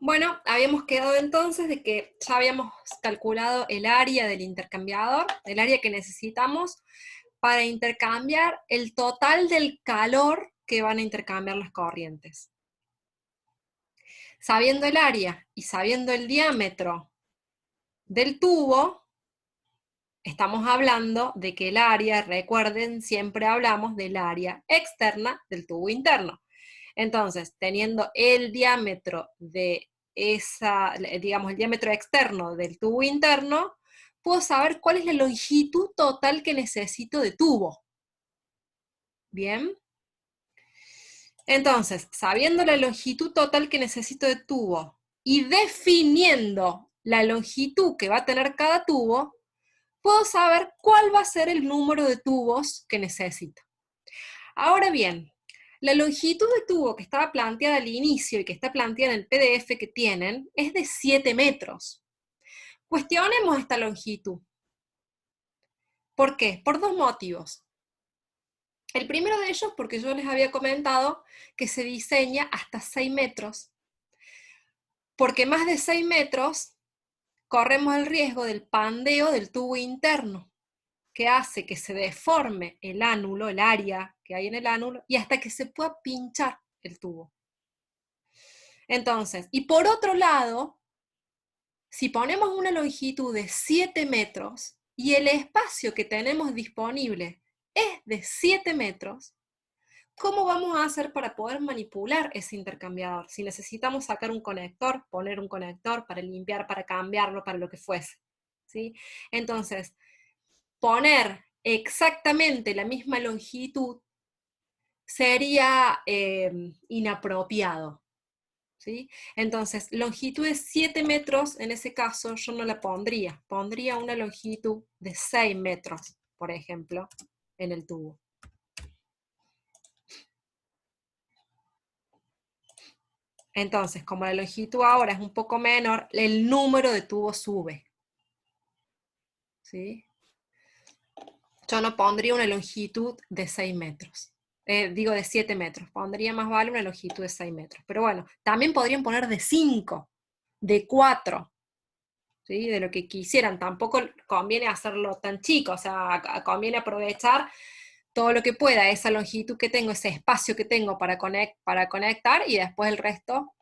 Bueno, habíamos quedado entonces de que ya habíamos calculado el área del intercambiador, el área que necesitamos para intercambiar el total del calor que van a intercambiar las corrientes. Sabiendo el área y sabiendo el diámetro del tubo, estamos hablando de que el área, recuerden, siempre hablamos del área externa del tubo interno. Entonces, teniendo el diámetro de digamos, el diámetro externo del tubo interno, puedo saber cuál es la longitud total que necesito de tubo. ¿Bien? Entonces, sabiendo la longitud total que necesito de tubo y definiendo la longitud que va a tener cada tubo, puedo saber cuál va a ser el número de tubos que necesito. Ahora bien, la longitud de tubo que estaba planteada al inicio y que está planteada en el PDF que tienen es de 7 metros. Cuestionemos esta longitud. ¿Por qué? Por dos motivos. El primero de ellos, porque yo les había comentado que se diseña hasta 6 metros, porque más de 6 metros corremos el riesgo del pandeo del tubo interno, que hace que se deforme el ánulo, el área que hay en el ánulo, y hasta que se pueda pinchar el tubo. Entonces, y por otro lado, si ponemos una longitud de 7 metros y el espacio que tenemos disponible es de 7 metros, ¿cómo vamos a hacer para poder manipular ese intercambiador? Si necesitamos sacar un conector, poner un conector para limpiar, para cambiarlo, para lo que fuese, ¿sí? Entonces, poner exactamente la misma longitud sería inapropiado, ¿sí? Entonces, longitud de 7 metros, en ese caso yo no la pondría, pondría una longitud de 6 metros, por ejemplo, en el tubo. Entonces, como la longitud ahora es un poco menor, el número de tubos sube, ¿sí? Yo no pondría una longitud de 6 metros. Digo de 7 metros, pondría más vale una longitud de 6 metros. Pero bueno, también podrían poner de 5, de 4, ¿sí? De lo que quisieran. Tampoco conviene hacerlo tan chico, o sea, conviene aprovechar todo lo que pueda, esa longitud que tengo, ese espacio que tengo para conectar, y después el resto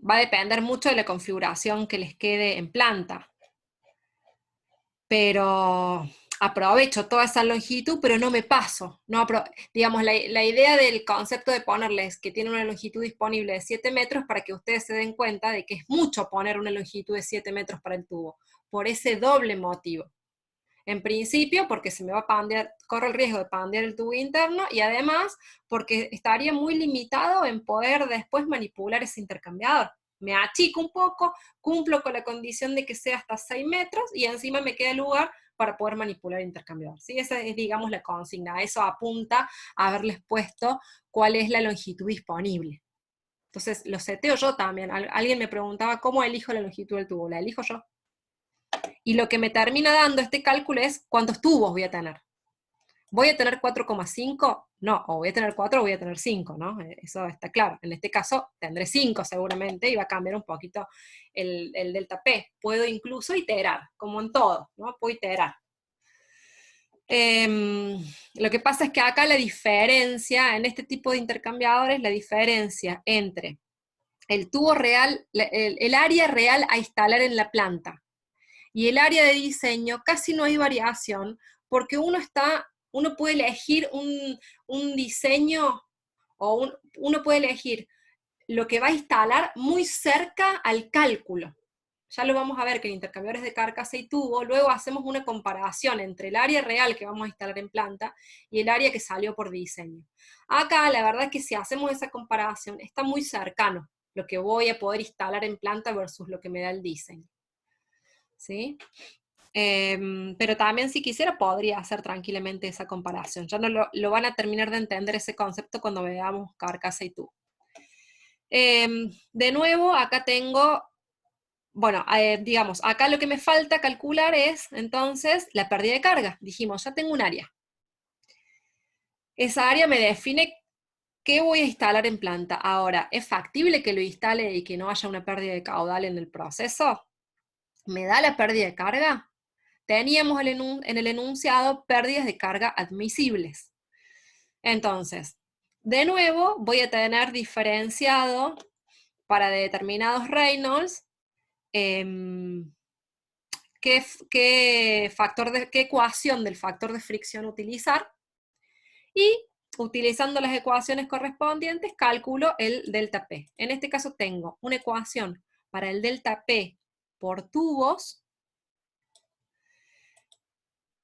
va a depender mucho de la configuración que les quede en planta. Pero aprovecho toda esa longitud, pero no me paso. No digamos, la idea del concepto de ponerles que tiene una longitud disponible de 7 metros para que ustedes se den cuenta de que es mucho poner una longitud de 7 metros para el tubo, por ese doble motivo. En principio, porque se me va a pandear, corro el riesgo de pandear el tubo interno, y además porque estaría muy limitado en poder después manipular ese intercambiador. Me achico un poco, cumplo con la condición de que sea hasta 6 metros, y encima me queda lugar para poder manipular el intercambiador. ¿Sí? Esa es, digamos, la consigna. Eso apunta a haberles puesto cuál es la longitud disponible. Entonces, lo seteo yo también. Alguien me preguntaba cómo elijo la longitud del tubo. La elijo yo. Y lo que me termina dando este cálculo es cuántos tubos voy a tener. ¿Voy a tener 4,5? No, o voy a tener 4 o voy a tener 5, ¿no? Eso está claro. En este caso tendré 5 seguramente, y va a cambiar un poquito el delta P. Puedo incluso iterar, como en todo, ¿no? Puedo iterar. Lo que pasa es que acá la diferencia, en este tipo de intercambiadores, la diferencia entre el tubo real, el área real a instalar en la planta, y el área de diseño, casi no hay variación, porque uno puede elegir un diseño, o uno puede elegir lo que va a instalar muy cerca al cálculo. Ya lo vamos a ver que en intercambiadores de carcasa y tubo, luego hacemos una comparación entre el área real que vamos a instalar en planta y el área que salió por diseño. Acá la verdad es que si hacemos esa comparación, está muy cercano lo que voy a poder instalar en planta versus lo que me da el diseño, ¿sí? Pero también si quisiera podría hacer tranquilamente esa comparación. Ya no lo van a terminar de entender ese concepto cuando veamos carcasa y tubo. De nuevo, acá tengo, bueno, digamos, acá lo que me falta calcular es entonces la pérdida de carga. Dijimos, ya tengo un área. Esa área me define ¿Qué voy a instalar en planta? Ahora, ¿es factible que lo instale y que no haya una pérdida de caudal en el proceso? ¿Me da la pérdida de carga? Teníamos en el enunciado pérdidas de carga admisibles. Entonces, de nuevo, voy a tener diferenciado para determinados Reynolds qué ecuación del factor de fricción utilizar, y utilizando las ecuaciones correspondientes calculo el delta P. En este caso tengo una ecuación para el delta P por tubos,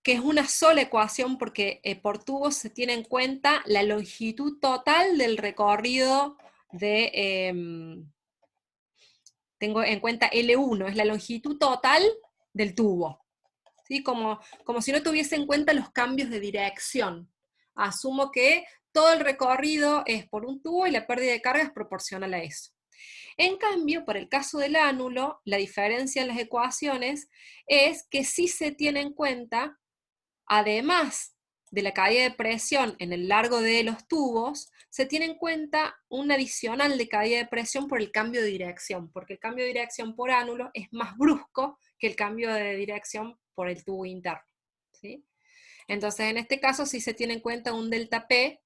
que es una sola ecuación porque por tubos se tiene en cuenta la longitud total del recorrido de... tengo en cuenta L1, es la longitud total del tubo. ¿Sí? Como si no tuviese en cuenta los cambios de dirección. Asumo que todo el recorrido es por un tubo y la pérdida de carga es proporcional a eso. En cambio, por el caso del ánulo, la diferencia en las ecuaciones es que sí se tiene en cuenta, además de la caída de presión en el largo de los tubos, se tiene en cuenta un adicional de caída de presión por el cambio de dirección, porque el cambio de dirección por ánulo es más brusco que el cambio de dirección por el tubo interno, ¿sí? Entonces, en este caso sí se tiene en cuenta un delta P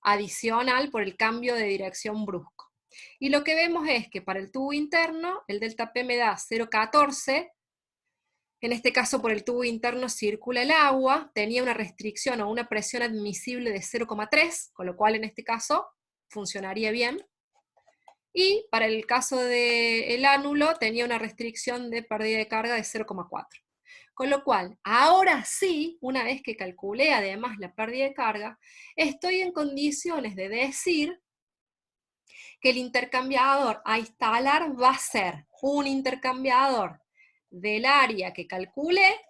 adicional por el cambio de dirección brusco. Y lo que vemos es que para el tubo interno, el delta P me da 0,14, en este caso por el tubo interno circula el agua, tenía una restricción o una presión admisible de 0,3, con lo cual en este caso funcionaría bien. Y para el caso del ánulo tenía una restricción de pérdida de carga de 0,4. Con lo cual, ahora sí, una vez que calculé además la pérdida de carga, estoy en condiciones de decir que el intercambiador a instalar va a ser un intercambiador del área que calculé,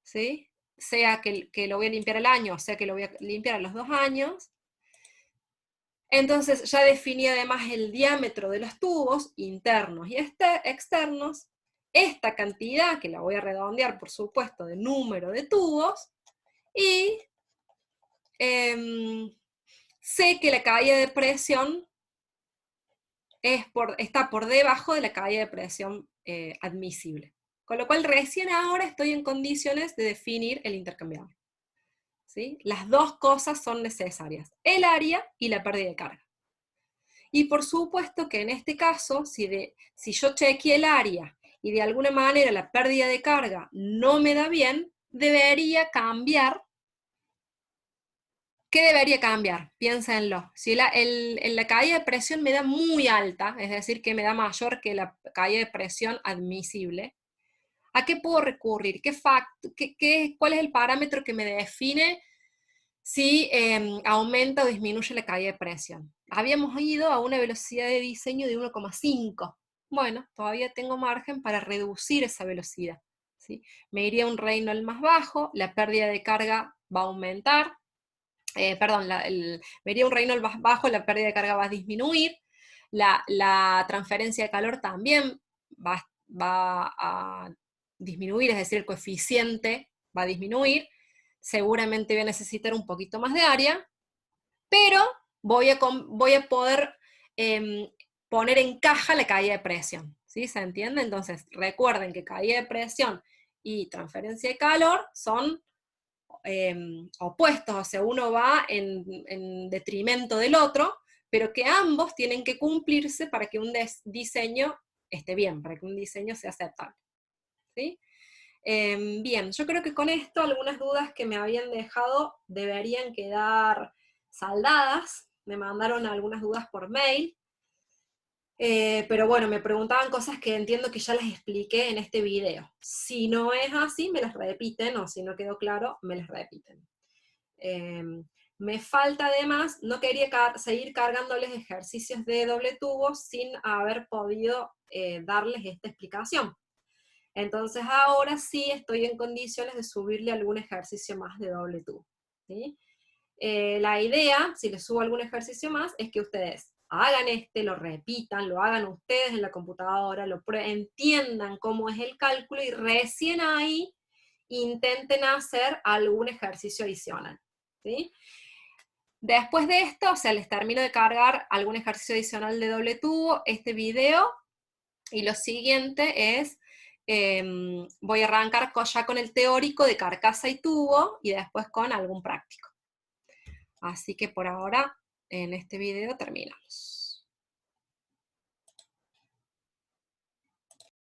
¿sí? Sea que lo voy a limpiar al año, sea que lo voy a limpiar a los 2 años. Entonces ya definí además el diámetro de los tubos, internos y externos, esta cantidad, que la voy a redondear por supuesto, de número de tubos, y sé que la caída de presión está por debajo de la caída de presión admisible. Con lo cual recién ahora estoy en condiciones de definir el intercambiador. ¿Sí? Las dos cosas son necesarias, el área y la pérdida de carga. Y por supuesto que en este caso, si yo chequeé el área y de alguna manera la pérdida de carga no me da bien, debería cambiar. ¿Qué debería cambiar? Piénsenlo. Si la caída de presión me da muy alta, es decir, que me da mayor que la caída de presión admisible, ¿a qué puedo recurrir? ¿Cuál es el parámetro que me define si aumenta o disminuye la caída de presión? Habíamos ido a una velocidad de diseño de 1,5. Bueno, todavía tengo margen para reducir esa velocidad, ¿sí? Me iría a un Reynolds más bajo, la pérdida de carga va a aumentar, me iría a un Reynolds más bajo, la pérdida de carga va a disminuir, la transferencia de calor también va a disminuir, es decir, el coeficiente va a disminuir, seguramente voy a necesitar un poquito más de área, pero voy a poder poner en caja la caída de presión, ¿sí? ¿Se entiende? Entonces, recuerden que caída de presión y transferencia de calor son opuestos, o sea, uno va en detrimento del otro, pero que ambos tienen que cumplirse para que un diseño esté bien, para que un diseño sea aceptable, ¿sí? Bien, yo creo que con esto algunas dudas que me habían dejado deberían quedar saldadas. Me mandaron algunas dudas por mail, pero bueno, me preguntaban cosas que entiendo que ya las expliqué en este video. Si no es así, me las repiten, o si no quedó claro, me las repiten. Me falta además, no quería seguir cargándoles ejercicios de doble tubo sin haber podido darles esta explicación. Entonces ahora sí estoy en condiciones de subirle algún ejercicio más de doble tubo, ¿sí? La idea, si les subo algún ejercicio más, es que ustedes hagan lo repitan, lo hagan ustedes en la computadora, entiendan cómo es el cálculo y recién ahí intenten hacer algún ejercicio adicional, ¿sí? Después de esto, o sea, les termino de cargar algún ejercicio adicional de doble tubo, este video, y lo siguiente es, voy a arrancar ya con el teórico de carcasa y tubo, y después con algún práctico. Así que por ahora, en este video terminamos.